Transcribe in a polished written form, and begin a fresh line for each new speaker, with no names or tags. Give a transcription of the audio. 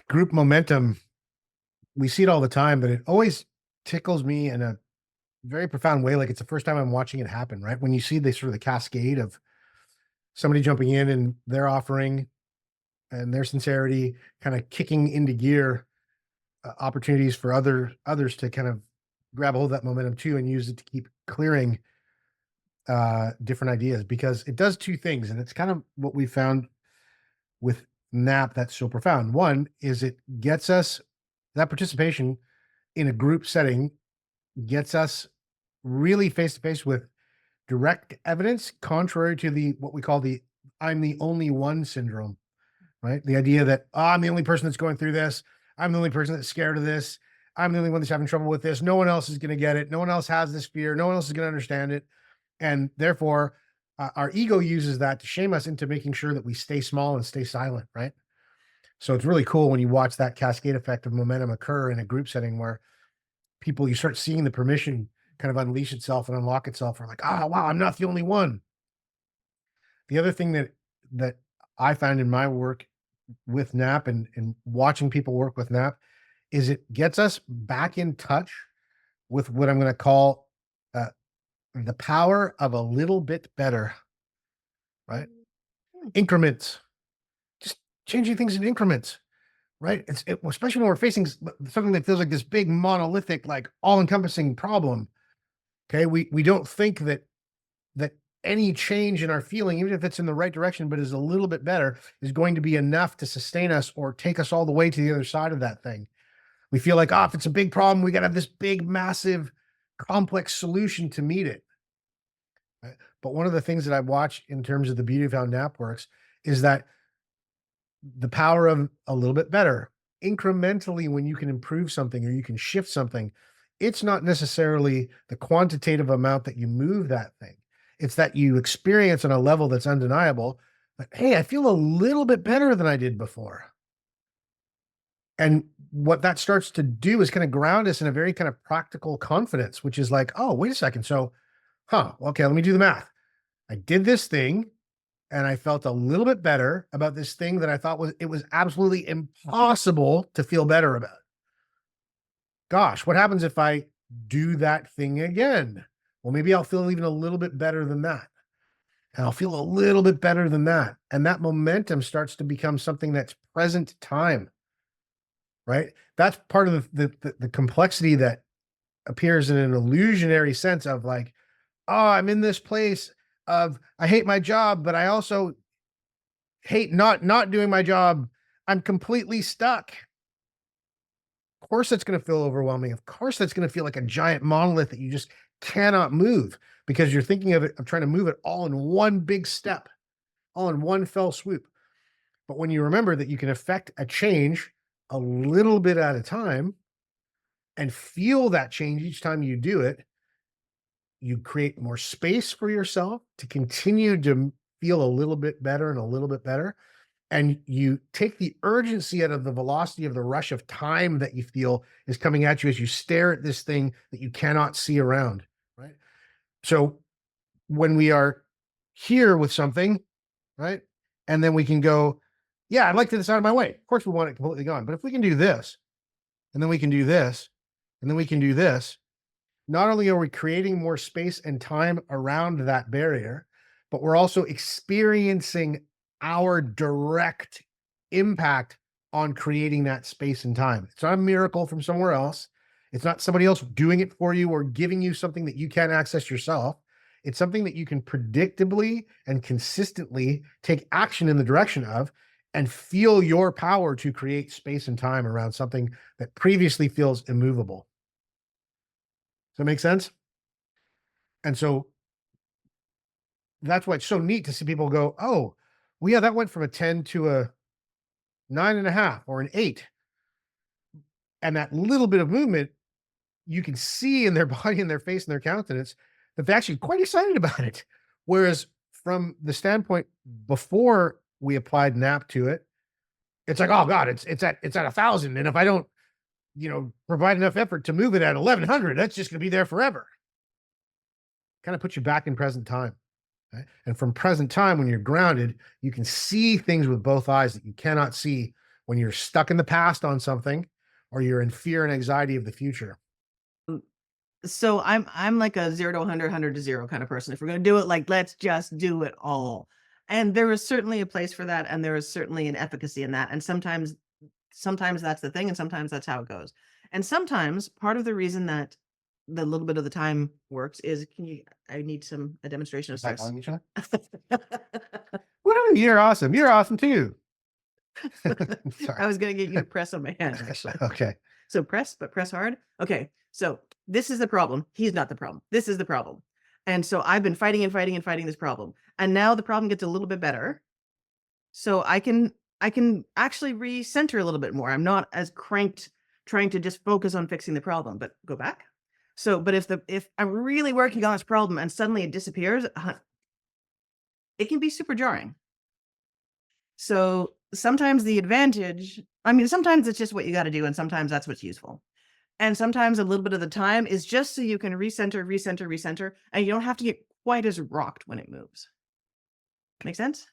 Group momentum, we see it all the time, but it always tickles me in a very profound way. Like it's the first time I'm watching it happen, right? When you see the sort of the cascade of somebody jumping in and their offering and their sincerity kind of kicking into gear, opportunities for others to kind of grab a hold of that momentum too and use it to keep clearing different ideas, because it does two things. And it's kind of what we found with NAP that's so profound. One is it gets us that participation in a group setting, gets us really face to face with direct evidence, contrary to the what we call the I'm the only one syndrome, right? The idea that, oh, I'm the only person that's going through this. I'm the only person that's scared of this. I'm the only one that's having trouble with this. No one else is going to get it. No one else has this fear. No one else is going to understand it. And therefore, our ego uses that to shame us into making sure that we stay small and stay silent, right? So it's really cool when you watch that cascade effect of momentum occur in a group setting where people, you start seeing the permission kind of unleash itself and unlock itself. We're like, oh, wow, I'm not the only one. The other thing that I find in my work with NAP and watching people work with NAP is it gets us back in touch with what I'm going to call uh, the power of a little bit better, right? Increments, just changing things in increments, right? Especially when we're facing something that feels like this big monolithic, like all-encompassing problem. Okay, we don't think that any change in our feeling, even if it's in the right direction, but is a little bit better, is going to be enough to sustain us or take us all the way to the other side of that thing. We feel like, oh, if it's a big problem, we got to have this big, massive, complex solution to meet it. Right? But one of the things that I watch in terms of the beauty of how NAP works is that the power of a little bit better, incrementally, when you can improve something or you can shift something, it's not necessarily the quantitative amount that you move that thing. It's that you experience on a level that's undeniable. But hey, I feel a little bit better than I did before. And what that starts to do is kind of ground us in a very kind of practical confidence, which is like, oh, wait a second. So, okay, let me do the math. I did this thing and I felt a little bit better about this thing that I thought was absolutely impossible to feel better about. Gosh, what happens if I do that thing again? Well, maybe I'll feel even a little bit better than that. And I'll feel a little bit better than that. And that momentum starts to become something that's present time, right? That's part of the complexity that appears in an illusionary sense of like, oh, I'm in this place of I hate my job, but I also hate not doing my job. I'm completely stuck. Of course, that's going to feel overwhelming. Of course, that's going to feel like a giant monolith that you just cannot move because you're thinking of trying to move it all in one big step, all in one fell swoop. But when you remember that you can affect a change a little bit at a time and feel that change each time you do it, you create more space for yourself to continue to feel a little bit better and a little bit better. And you take the urgency out of the velocity of the rush of time that you feel is coming at you as you stare at this thing that you cannot see around, right? So when we are here with something, right, and then we can go, yeah, I'd like to get this out of my way. Of course, we want it completely gone. But if we can do this, and then we can do this, and then we can do this, not only are we creating more space and time around that barrier, but we're also experiencing our direct impact on creating that space and time. It's not a miracle from somewhere else. It's not somebody else doing it for you or giving you something that you can't access yourself. It's something that you can predictably and consistently take action in the direction of and feel your power to create space and time around something that previously feels immovable. Does that make sense? And so that's why it's so neat to see people go, oh, well, yeah, that went from a 10 to a 9.5 or an 8. And that little bit of movement, you can see in their body and their face and their countenance that they're actually quite excited about it. Whereas from the standpoint before we applied NAP to it, it's like, oh God, it's at 1,000. And if I don't, provide enough effort to move it at 1,100, that's just going to be there forever. Kind of puts you back in present time. Right? And from present time, when you're grounded, you can see things with both eyes that you cannot see when you're stuck in the past on something or you're in fear and anxiety of the future?
So I'm like a 0 to 100, 100 to 0 kind of person. If we're gonna do it, like, let's just do it all. And there is certainly a place for that, and there is certainly an efficacy in that. And sometimes that's the thing, and sometimes that's how it goes. And sometimes part of the reason that the little bit of the time works is can you I need a demonstration of
Back
stress.
on each other. Woo, you're awesome. You're awesome too. Sorry.
I was gonna get you to press on my hand, actually.
Okay.
So press, but press hard. Okay. So this is the problem. He's not the problem. This is the problem. And so I've been fighting and fighting and fighting this problem. And now the problem gets a little bit better. So I can actually recenter a little bit more. I'm not as cranked trying to just focus on fixing the problem, but go back. So, but if I'm really working on this problem and suddenly it disappears, it can be super jarring. So sometimes the advantage, I mean, sometimes it's just what you got to do, and sometimes that's what's useful. And sometimes a little bit of the time is just so you can recenter, recenter, recenter, and you don't have to get quite as rocked when it moves. Make sense?